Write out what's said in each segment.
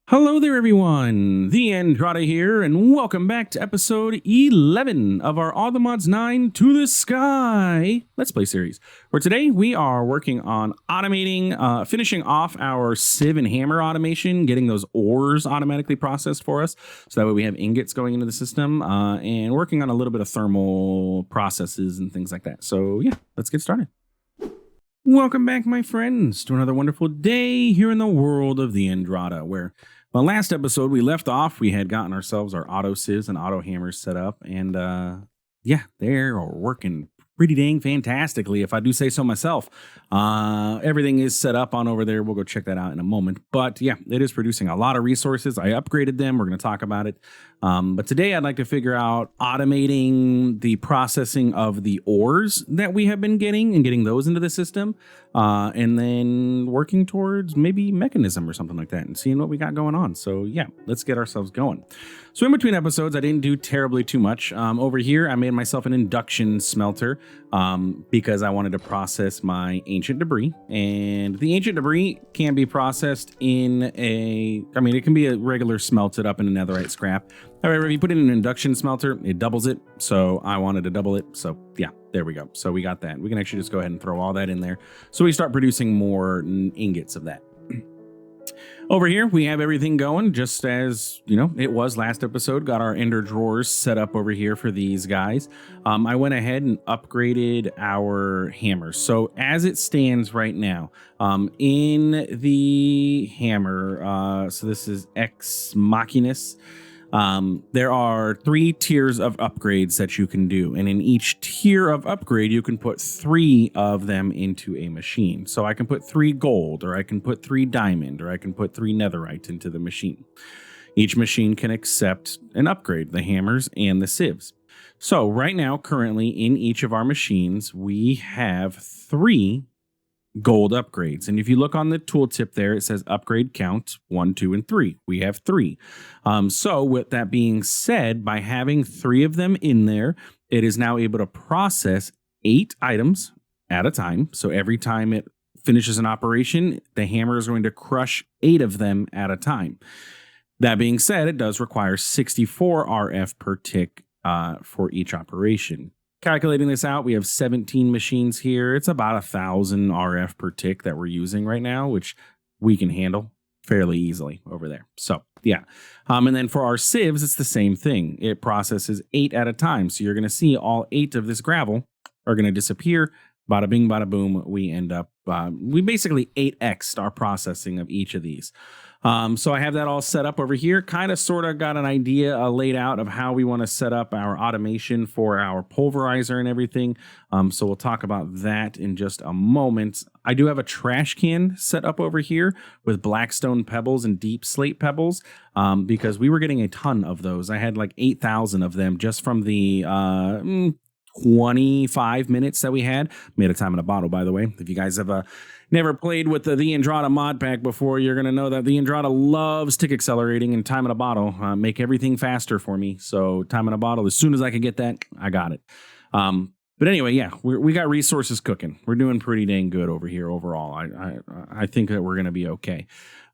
Hello there, everyone. The Andrada here, and welcome back to episode 11 of our All the Mods 9 to the Sky Let's Play series, where today we are working on automating, finishing off our sieve and hammer automation, getting those ores automatically processed for us, so that way we have ingots going into the system, and working on a little bit of thermal processes and things like that. So yeah, let's get started. Welcome back, my friends, to another wonderful day here in the world of the Andrada, where the last episode we left off, we had gotten ourselves our auto sieves and auto hammers set up, and yeah, they're working pretty dang fantastically, if I do say so myself. Everything is set up on over there. We'll go check that out in a moment. But yeah, it is producing a lot of resources. I upgraded them. We're going to talk about it. But today I'd like to figure out automating the processing of the ores that we have been getting and getting those into the system. And then working towards maybe mechanism or something like that and seeing what we got going on. So yeah, let's get ourselves going. So in between episodes, I didn't do terribly too much. Over here, I made myself an induction smelter because I wanted to process my ancient debris. And the ancient debris can be processed in it can be a regular smelted up in a netherite scrap. However, if you put it in an induction smelter, it doubles it. So I wanted to double it. So yeah, there we go. So we got that. We can actually just go ahead and throw all that in there. So we start producing more ingots of that. Over here, we have everything going just as, it was last episode. Got our ender drawers set up over here for these guys. I went ahead and upgraded our hammers. So as it stands right now, in the hammer, so this is Ex Machinis. There are 3 tiers of upgrades that you can do, and in each tier of upgrade you can put 3 of them into a machine. So I can put 3 gold, or I can put 3 diamond, or I can put 3 netherite into the machine. Each machine can accept an upgrade, the hammers and the sieves. So right now, currently in each of our machines, we have 3 gold upgrades. And if you look on the tooltip there, it says upgrade count 1, 2, and 3. We have 3. So with that being said, by having 3 of them in there, it is now able to process 8 items at a time. So every time it finishes an operation, the hammer is going to crush 8 of them at a time. That being said, it does require 64 RF per tick for each operation. Calculating this out, we have 17 machines here. It's about 1,000 RF per tick that we're using right now, which we can handle fairly easily over there. So yeah. And then for our sieves, it's the same thing. It processes 8 at a time. So you're going to see all 8 of this gravel are going to disappear. Bada bing, bada boom. We end up, we basically 8x'd our processing of each of these. So I have that all set up over here. Kind of sort of got an idea laid out of how we want to set up our automation for our pulverizer and everything. So we'll talk about that in just a moment. I do have a trash can set up over here with blackstone pebbles and deep slate pebbles because we were getting a ton of those. I had like 8,000 of them just from the 25 minutes that we had. Made a time in a bottle, by the way. If you guys have never played with the Andrada mod pack before, you're going to know that the Andrada loves tick accelerating and time in a bottle. Make everything faster for me. So time in a bottle, as soon as I could get that, I got it. But anyway, yeah, we got resources cooking. We're doing pretty dang good over here overall. I think that we're going to be okay.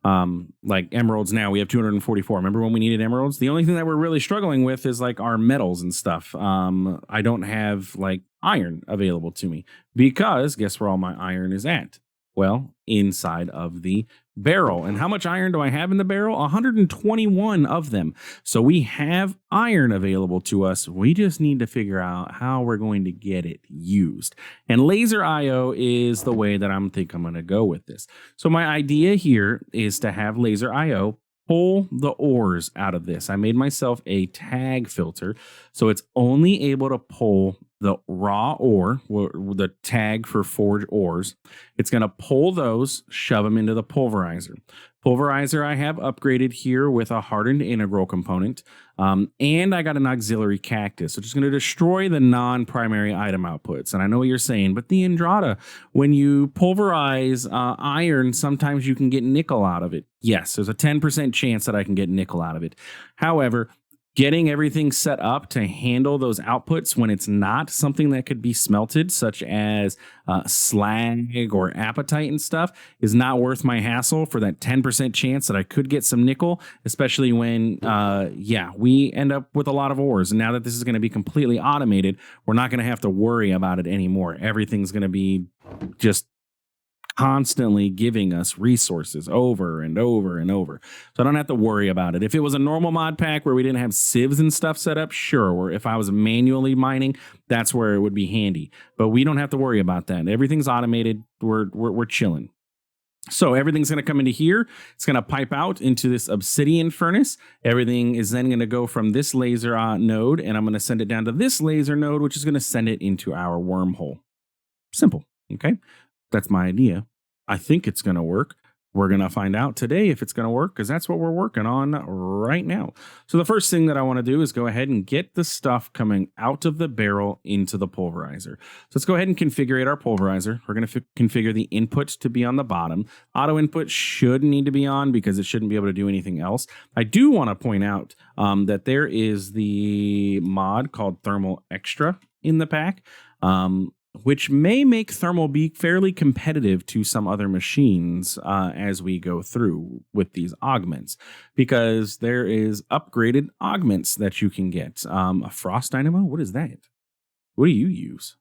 Like emeralds now, we have 244. Remember when we needed emeralds? The only thing that we're really struggling with is like our metals and stuff. I don't have like iron available to me because guess where all my iron is at? Well, inside of the barrel. And how much iron do I have in the barrel? 121 of them. So we have iron available to us. We just need to figure out how we're going to get it used. And laser IO is the way that I'm going to go with this. So my idea here is to have laser IO pull the ores out of this. I made myself a tag filter, so it's only able to pull the raw ore, the tag for forge ores. It's going to pull those, shove them into the pulverizer. Pulverizer I have upgraded here with a hardened integral component, and I got an auxiliary cactus, which is going to destroy the non-primary item outputs. And I know what you're saying, but the Andrada, when you pulverize iron, sometimes you can get nickel out of it. Yes, there's a 10% chance that I can get nickel out of it. However, getting everything set up to handle those outputs when it's not something that could be smelted, such as slag or apatite and stuff, is not worth my hassle for that 10% chance that I could get some nickel, especially when, we end up with a lot of ores. And now that this is going to be completely automated, we're not going to have to worry about it anymore. Everything's going to be just constantly giving us resources over and over and over. So I don't have to worry about it. If it was a normal mod pack where we didn't have sieves and stuff set up, sure. Or if I was manually mining, that's where it would be handy. But we don't have to worry about that. Everything's automated. We're chilling. So everything's going to come into here. It's going to pipe out into this obsidian furnace. Everything is then going to go from this laser node, and I'm going to send it down to this laser node, which is going to send it into our wormhole. Simple. Okay. That's my idea. I think it's going to work. We're going to find out today if it's going to work, because that's what we're working on right now. So the first thing that I want to do is go ahead and get the stuff coming out of the barrel into the pulverizer. So let's go ahead and configure our pulverizer. We're going to configure the input to be on the bottom. Auto input should need to be on because it shouldn't be able to do anything else. I do want to point out that there is the mod called Thermal Extra in the pack. Which may make thermal be fairly competitive to some other machines as we go through with these augments, because there is upgraded augments that you can get. A frost dynamo? What is that? What do you use?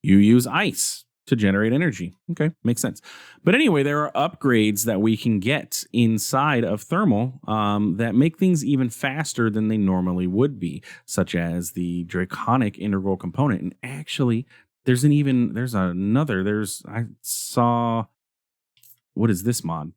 You use ice to generate energy. Okay, makes sense. But anyway, there are upgrades that we can get inside of thermal that make things even faster than they normally would be, such as the draconic integral component. And actually, I saw, what is this mod?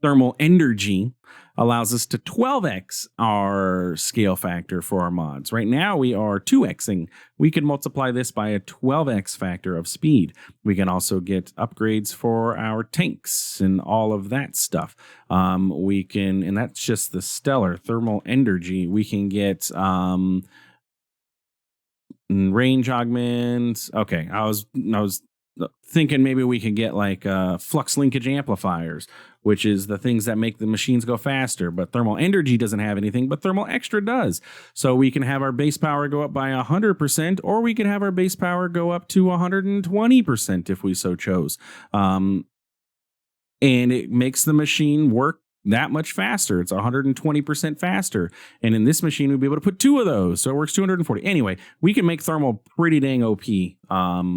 Thermal energy allows us to 12x our scale factor for our mods. Right now we are 2xing. We can multiply this by a 12x factor of speed. We can also get upgrades for our tanks and all of that stuff. And that's just the stellar thermal energy. We can get range augments. Okay, I was thinking maybe we could get like flux linkage amplifiers, which is the things that make the machines go faster. But thermal energy doesn't have anything, but thermal extra does. So we can have our base power go up by 100%, or we can have our base power go up to 120% if we so chose. And it makes the machine work that much faster. It's 120% faster. And in this machine, we'll be able to put 2 of those. So it works 240. Anyway, we can make thermal pretty dang OP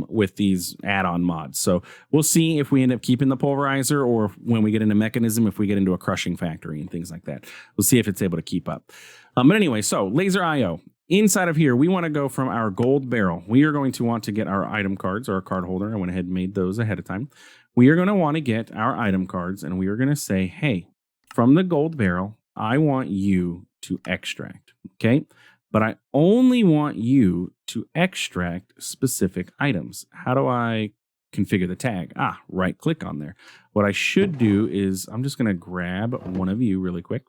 with these add-on mods. So we'll see if we end up keeping the pulverizer, or when we get into mechanism, if we get into a crushing factory and things like that. We'll see if it's able to keep up. But anyway, so laser IO. Inside of here, we want to go from our gold barrel. We are going to want to get our item cards, or our card holder. I went ahead and made those ahead of time. We are going to want to get our item cards, and we are going to say, hey, from the gold barrel, I want you to extract, okay? But I only want you to extract specific items. How do I configure the tag? Right click on there. What I should do is I'm just going to grab one of you really quick.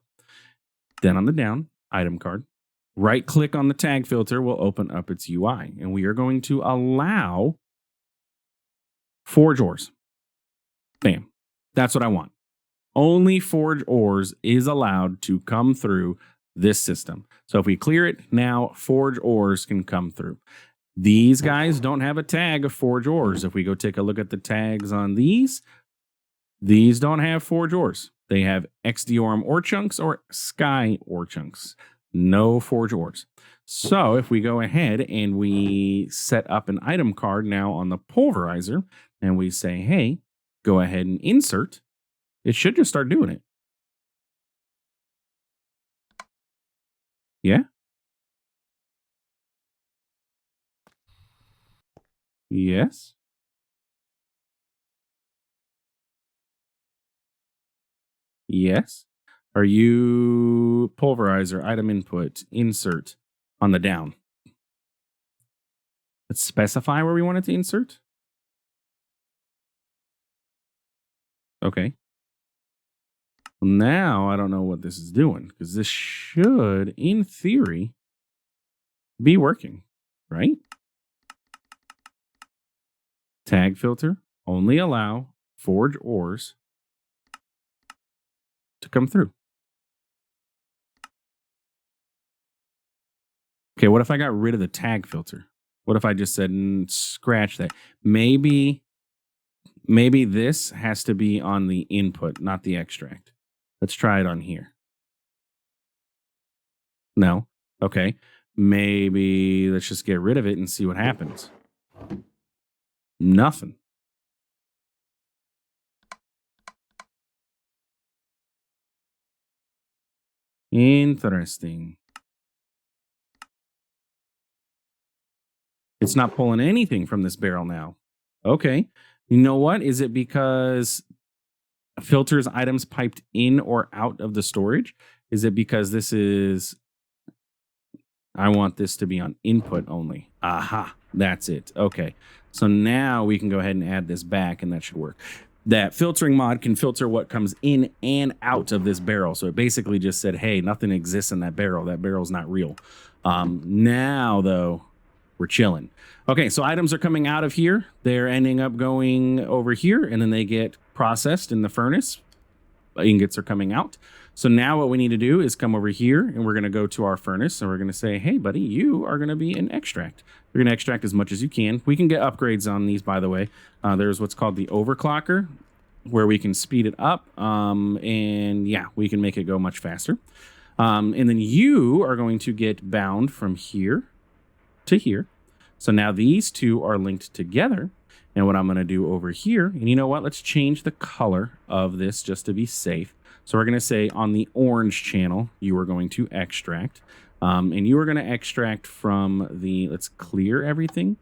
Then on the down, item card. Right click on the tag filter will open up its UI. And we are going to allow forge ores. Bam. That's what I want. Only forge ores is allowed to come through this system. So if we clear it, now forge ores can come through. These guys don't have a tag of forge ores. If we go take a look at the tags on these don't have forge ores. They have Ex Deorum ore chunks or Sky ore chunks. No forge ores. So if we go ahead and we set up an item card now on the pulverizer, and we say, hey, go ahead and insert, it should just start doing it. Yeah? Yes? Yes? Are you pulverizer, item input, insert on the down? Let's specify where we want it to insert. Okay. Now I don't know what this is doing, because this should, in theory, be working, right? Tag filter, only allow forge ores to come through. Okay, what if I got rid of the tag filter? What if I just said scratch that? Maybe this has to be on the input, not the extract. Let's try it on here. No. Okay. Maybe let's just get rid of it and see what happens. Nothing. Interesting. It's not pulling anything from this barrel now. Okay. You know what? Is it because filters items piped in or out of the storage? Is it because this is, I want this to be on input only? Aha, that's it. Okay. So now we can go ahead and add this back and that should work. That filtering mod can filter what comes in and out of this barrel. So it basically just said, hey, nothing exists in that barrel. That barrel's not real. Now, though, we're chilling. Okay, so items are coming out of here. They're ending up going over here, and then they get processed in the furnace. Ingots are coming out. So now what we need to do is come over here, and we're going to go to our furnace, and we're going to say, hey, buddy, you are going to be an extract. You're going to extract as much as you can. We can get upgrades on these, by the way. There's what's called the overclocker, where we can speed it up, and yeah, we can make it go much faster. And then you are going to get bound from here to here. So now these two are linked together. And what I'm going to do over here, and you know what? Let's change the color of this just to be safe. So we're going to say on the orange channel, you are going to extract. And you are going to extract from the, let's clear everything.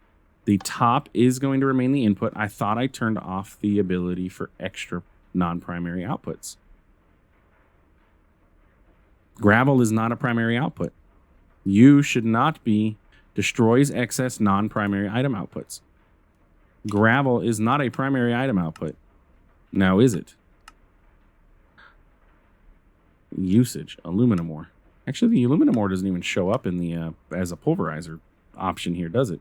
The top is going to remain the input. I thought I turned off the ability for extra non-primary outputs. Gravel is not a primary output. You should not be destroys excess non-primary item outputs. Gravel is not a primary item output. Now is it? Usage, aluminum ore. Actually, the aluminum ore doesn't even show up in the as a pulverizer option here, does it?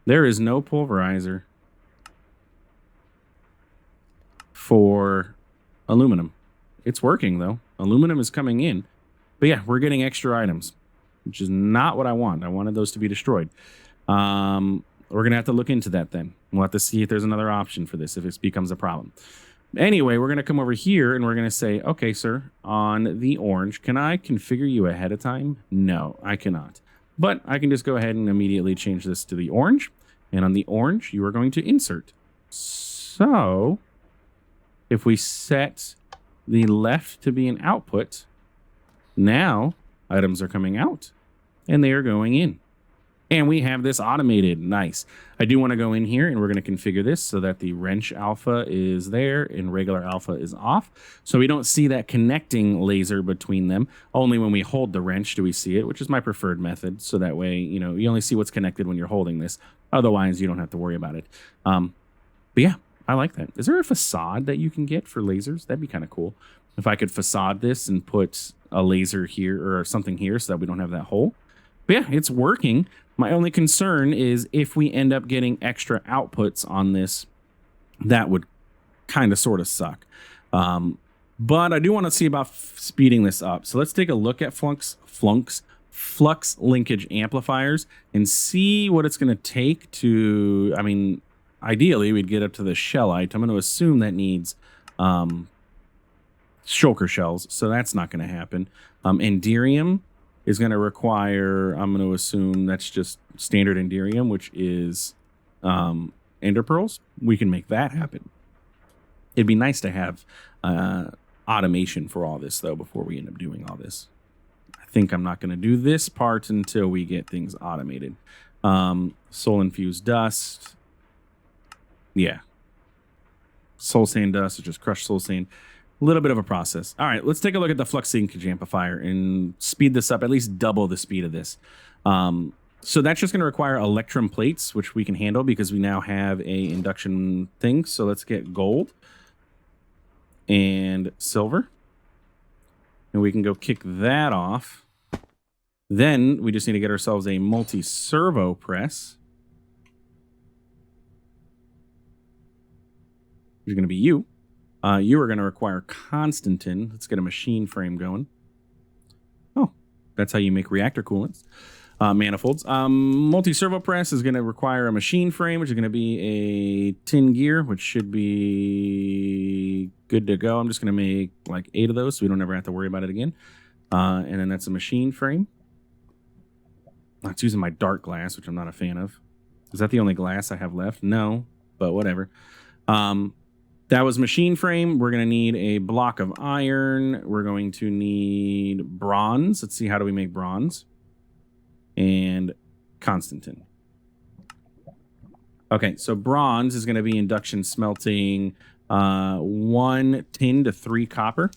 There is no pulverizer for aluminum. It's working though. Aluminum is coming in. But yeah, we're getting extra items, which is not what I want. I wanted those to be destroyed. We're going to have to look into that then. We'll have to see if there's another option for this, if it becomes a problem. Anyway, we're going to come over here and we're going to say, okay, sir, on the orange, can I configure you ahead of time? No, I cannot. But I can just go ahead and immediately change this to the orange. And on the orange, you are going to insert. So if we set the left to be an output, now items are coming out and they are going in. And we have this automated. Nice. I do want to go in here and we're going to configure this so that the wrench alpha is there and regular alpha is off. So we don't see that connecting laser between them. Only when we hold the wrench do we see it, which is my preferred method. So that way, you know, you only see what's connected when you're holding this. Otherwise, you don't have to worry about it. But yeah, I like that. Is there a facade that you can get for lasers? That'd be kind of cool. If I could facade this and put a laser here or something here so that we don't have that hole. But yeah, it's working. My only concern is if we end up getting extra outputs on this, that would kind of sort of suck. But I do want to see about speeding this up. So let's take a look at flux linkage amplifiers and see what it's going to take to, I mean, ideally we'd get up to the shellite. I'm going to assume that needs shulker shells, so that's not going to happen. Enderium is going to require, I'm going to assume that's just standard Enderium, which is ender pearls. We can make that happen. It'd be nice to have automation for all this, though, before we end up doing all this. I think I'm not going to do this part until we get things automated. Soul-infused dust. Yeah. Soul sand dust, or just crushed soul sand. A little bit of a process. All right, let's take a look at the flux linkage amplifier and speed this up, at least double the speed of this. So that's just going to require electrum plates, which we can handle because we now have a induction thing. So let's get gold and silver. And we can go kick that off. Then we just need to get ourselves a multi-servo press. Which is going to be you. You are going to require Constantin. Let's get a machine frame going. Oh, That's how you make reactor coolants. Manifolds. Multi-servo press is going to require a machine frame, which is going to be a tin gear, which should be good to go. I'm just going to make like 8 of those so we don't ever have to worry about it again. And then that's a machine frame. It's using my dark glass, which I'm not a fan of. Is that the only glass I have left? No, but whatever. That was machine frame. We're going to need a block of iron. We're going to need bronze. Let's see, how do we make bronze? And Constantin. Okay, so bronze is going to be induction smelting 1 tin to 3 copper.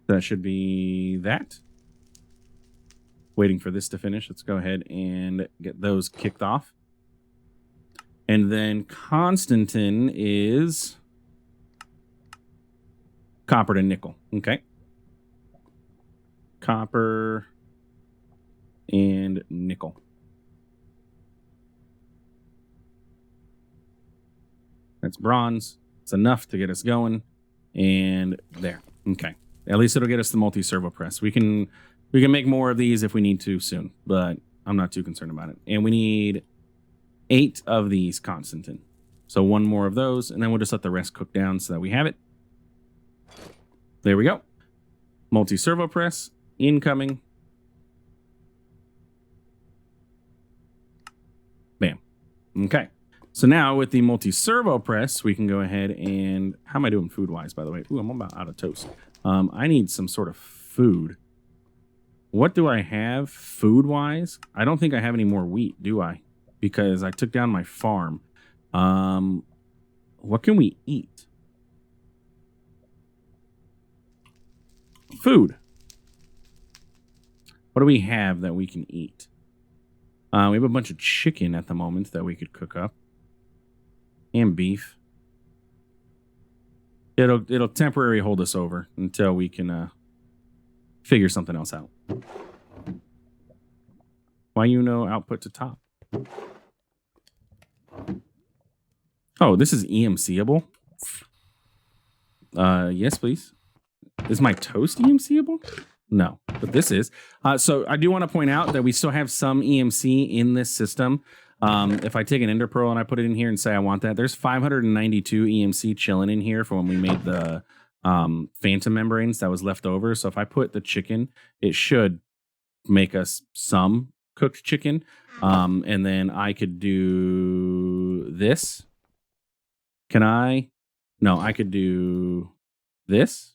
That should be that. Waiting for this to finish. Let's go ahead and get those kicked off. And then Constantin is copper to nickel. Okay. Copper and nickel. That's bronze. It's enough to get us going. And there. Okay. At least it'll get us the multi-servo press. We can make more of these if we need to soon, but I'm not too concerned about it. And we need 8 of these Constantin. So 1 more of those, and then we'll just let the rest cook down so that we have it. There we go. Multi-servo press, incoming. Bam. Okay. So now with the multi-servo press, we can go ahead and... How am I doing food-wise, by the way? Ooh, I'm about out of toast. I need some sort of food. What do I have food-wise? I don't think I have any more wheat, do I? Because I took down my farm. What can we eat? Food. What do we have that we can eat? We have a bunch of chicken at the moment that we could cook up. And beef. It'll temporarily hold us over until we can figure something else out. Why output to top? Oh, this is EMCable? Yes, please. Is my toast EMCable? No, but this is. So I do want to point out that we still have some EMC in this system. If I take an Ender Pearl and I put it in here and say I want that, there's 592 EMC chilling in here from when we made the phantom membranes that was left over. So if I put the chicken, it should make us some cooked chicken. And then I could do this. Can I? No, I could do this.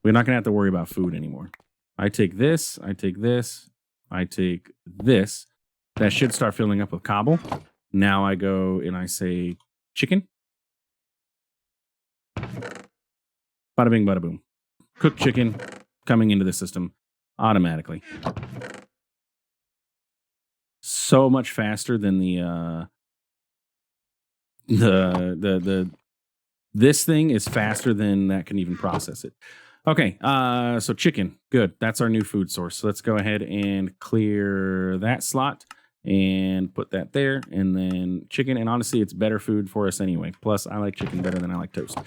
We're not going to have to worry about food anymore. I take this, I take this, I take this. That should start filling up with cobble. Now I go and I say chicken. Bada bing, bada boom. Cooked chicken coming into the system automatically. So much faster than this thing is faster than that can even process it. Okay, so chicken, good. That's our new food source. So let's go ahead and clear that slot and put that there. And then chicken, and honestly, it's better food for us anyway. Plus, I like chicken better than I like toast.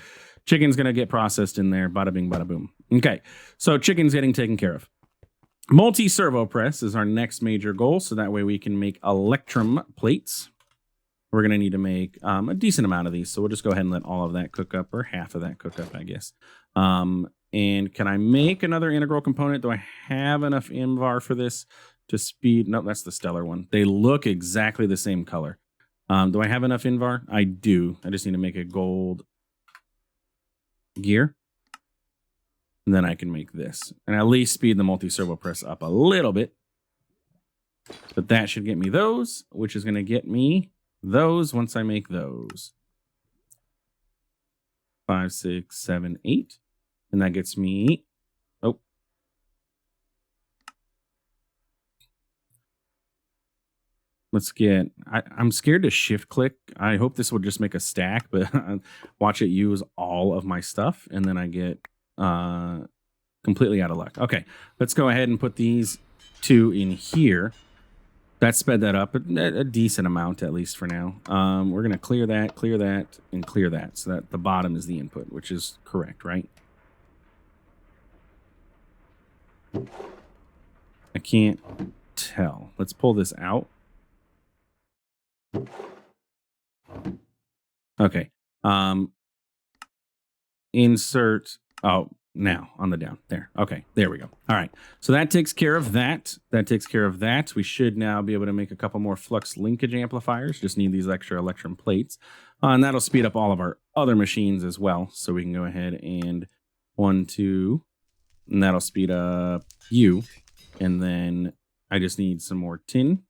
Chicken's going to get processed in there. Bada bing, bada boom. Okay, so chicken's getting taken care of. Multi-servo press is our next major goal. So that way we can make electrum plates. We're going to need to make a decent amount of these. So we'll just go ahead and let all of that cook up, or half of that cook up, I guess. And can I make another integral component? Do I have enough Invar for this to speed? No, that's the stellar one. They look exactly the same color. Do I have enough Invar? I do. I just need to make a gold gear. And then I can make this. And at least speed the multi-servo press up a little bit. But that should get me those, which is going to get me those once I make those. 5, 6, 7, 8. And that gets me... Oh. Let's get... I'm scared to shift click. I hope this will just make a stack, but watch it use all of my stuff. And then I get completely out of luck. Okay, let's go ahead and put these 2 in here. That sped that up a decent amount, at least for now. We're going to clear that, and clear that, so that the bottom is the input, which is correct, right? I can't tell. Let's pull this out. Okay. Insert. Oh, now on the down there. Okay, there we go. All right. So that takes care of that. That takes care of that. We should now be able to make a couple more flux linkage amplifiers. Just need these extra electrum plates. And that'll speed up all of our other machines as well. So we can go ahead and 1, 2, and that'll speed up you. And then I just need some more tin.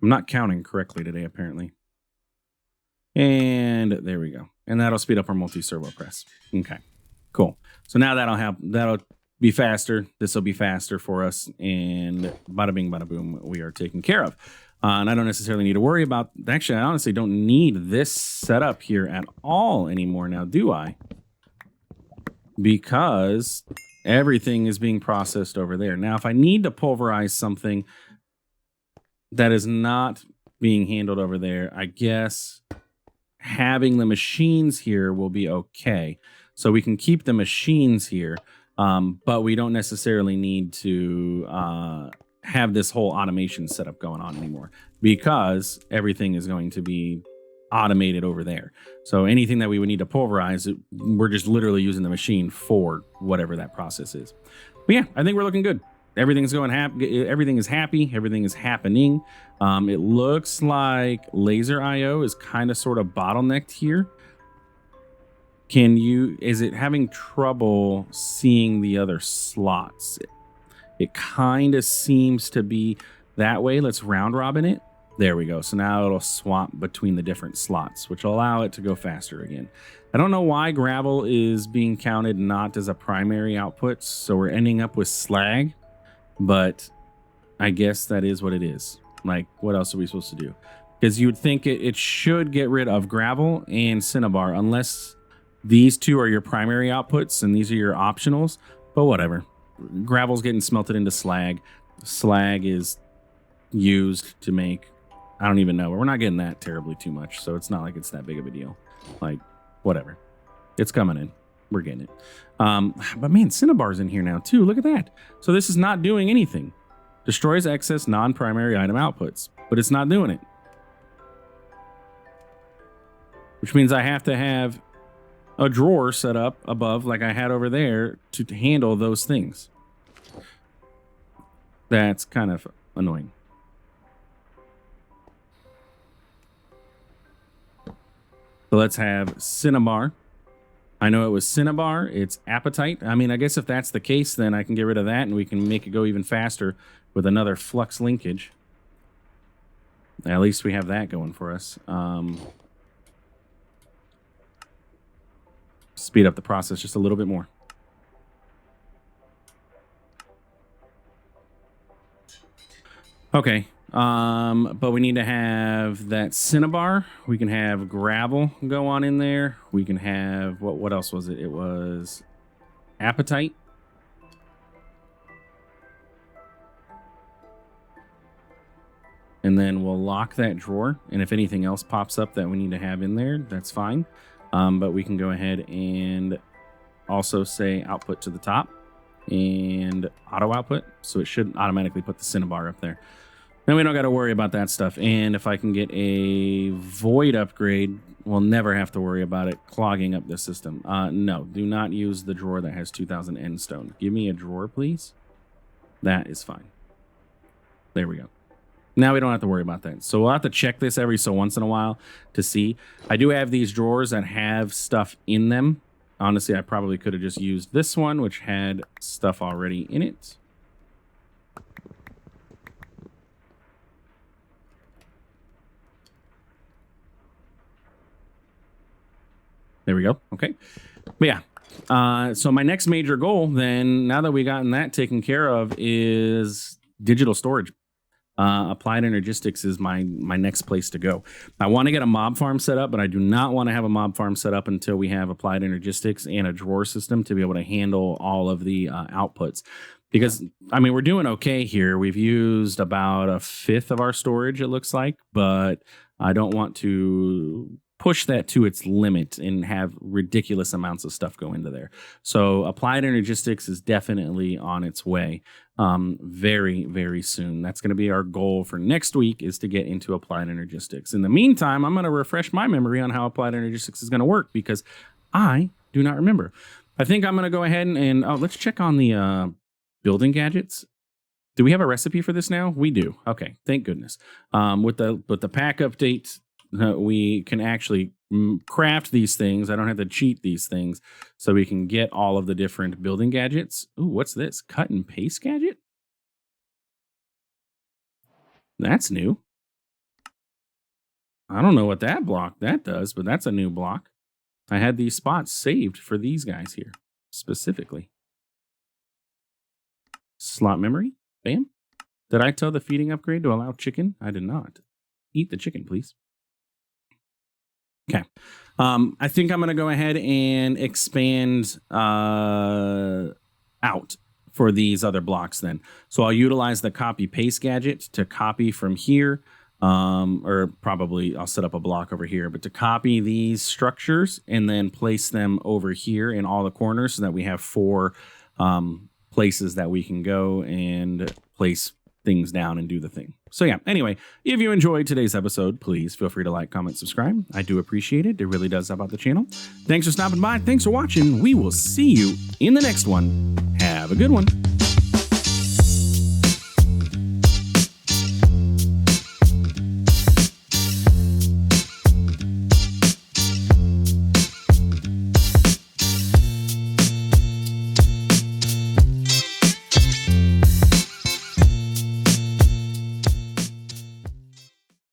I'm not counting correctly today, apparently. And there we go. And that'll speed up our multi-servo press. Okay, cool. So now that'll be faster. This will be faster for us. And bada bing, bada boom, we are taken care of. And I don't necessarily need to worry about, actually, I honestly don't need this setup here at all anymore now, do I? Because everything is being processed over there. Now, if I need to pulverize something that is not being handled over there, I guess having the machines here will be okay. So we can keep the machines here, but we don't necessarily need to have this whole automation setup going on anymore, because everything is going to be automated over there. So anything that we would need to pulverize, we're just literally using the machine for whatever that process is. But yeah, I think we're looking good. Everything's going happy. Everything is happy. Everything is happening. It looks like laser IO is kind of sort of bottlenecked here. Is it having trouble seeing the other slots? It kind of seems to be that way. Let's round robin it. There we go. So now it'll swap between the different slots, which will allow it to go faster again. I don't know why gravel is being counted not as a primary output. So we're ending up with slag. But I guess that is what it is. Like, what else are we supposed to do? Because you would think it should get rid of gravel and cinnabar, unless these two are your primary outputs and these are your optionals. But whatever. Gravel's getting smelted into slag. Slag is used to make, I don't even know. We're not getting that terribly too much, so it's not like it's that big of a deal. Like, whatever. It's coming in. We're getting it. But man, cinnabar's in here now too. Look at that. So this is not doing anything. Destroys excess non-primary item outputs, but it's not doing it. Which means I have to have a drawer set up above like I had over there to handle those things. That's kind of annoying. So let's have cinnabar. I know it was cinnabar, it's appetite. I mean, I guess if that's the case, then I can get rid of that and we can make it go even faster with another flux linkage. At least we have that going for us. Speed up the process just a little bit more. Okay. But we need to have that cinnabar. We can have gravel go on in there. We can have, what else was it? It was appetite. And then we'll lock that drawer. And if anything else pops up that we need to have in there, that's fine. But we can go ahead and also say output to the top and auto output. So it should automatically put the cinnabar up there. Then we don't got to worry about that stuff. And if I can get a void upgrade, we'll never have to worry about it clogging up the system. No, do not use the drawer that has 2000 end stone. Give me a drawer, please. That is fine. There we go. Now we don't have to worry about that. So we'll have to check this every so once in a while to see. I do have these drawers that have stuff in them. Honestly, I probably could have just used this one, which had stuff already in it. There we go. Okay. But yeah. So my next major goal then, now that we've gotten that taken care of, is digital storage. Applied Energistics is my next place to go. I want to get a mob farm set up, but I do not want to have a mob farm set up until we have Applied Energistics and a drawer system to be able to handle all of the outputs. Because, I mean, we're doing okay here. We've used about a fifth of our storage, it looks like, but I don't want to push that to its limit and have ridiculous amounts of stuff go into there. So Applied Energistics is definitely on its way very, very soon. That's going to be our goal for next week, is to get into Applied Energistics. In the meantime, I'm going to refresh my memory on how Applied Energistics is going to work, because I do not remember. I think I'm going to go ahead and let's check on the building gadgets. Do we have a recipe for this now? We do. Okay, thank goodness. With the pack update, we can actually craft these things. I don't have to cheat these things, so we can get all of the different building gadgets. Ooh, what's this? Cut and paste gadget? That's new. I don't know what that block that does, but that's a new block. I had these spots saved for these guys here specifically. Slot memory. Bam. Did I tell the feeding upgrade to allow chicken? I did not. Eat the chicken, please. Okay. I think I'm going to go ahead and expand out for these other blocks then. So I'll utilize the copy paste gadget to copy from here. Or probably I'll set up a block over here, but to copy these structures and then place them over here in all the corners so that we have 4 places that we can go and place things down and do the thing. So yeah, anyway, if you enjoyed today's episode, please feel free to like, comment, subscribe. I do appreciate it. It really does help out the channel. Thanks for stopping by. Thanks for watching. We will see you in the next one. Have a good one.